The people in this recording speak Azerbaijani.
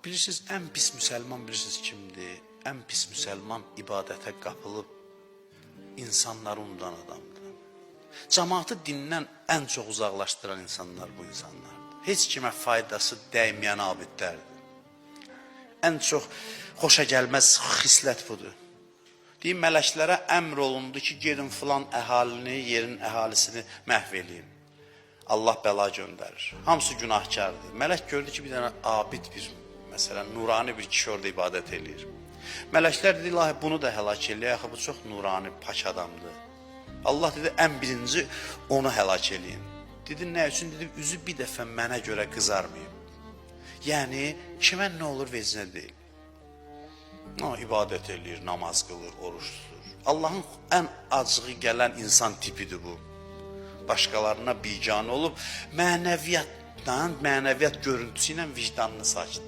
Bilirsiniz, ən pis müsəlman bilirsiniz kimdir? Ən pis müsəlman ibadətə qapılıb insanları unudan adamdır. Cəmaatı dindən ən çox uzaqlaşdıran insanlar bu insanlardır. Heç kimə faydası dəyməyən abidlərdir. Ən çox xoşa gəlməz xislət budur. Deyim, mələklərə əmr olundu ki, gedin filan əhalini, yerin əhalisini məhv eləyin. Allah bəla göndərir. Hamısı günahkardır. Mələk gördü ki, bir dənə abid bir, məsələn, nurani bir kişi orada ibadət eləyir. Mələklər dedi, ilahi bunu da həlak eləyək, axı bu çox nurani, pak adamdır. Allah dedi, ən birinci onu həlak eləyin. Dedi, nə üçün? Dedi, üzü bir dəfə mənə görə qızarmayıb. Yəni, kimə nə olur vecinə deyil. O, ibadət eləyir, namaz qılır, oruç tutur. Allahın ən acığı gələn insan tipidir bu. Başqalarına biganə olub, mənəviyyat görüntüsü ilə vicdanını sakit.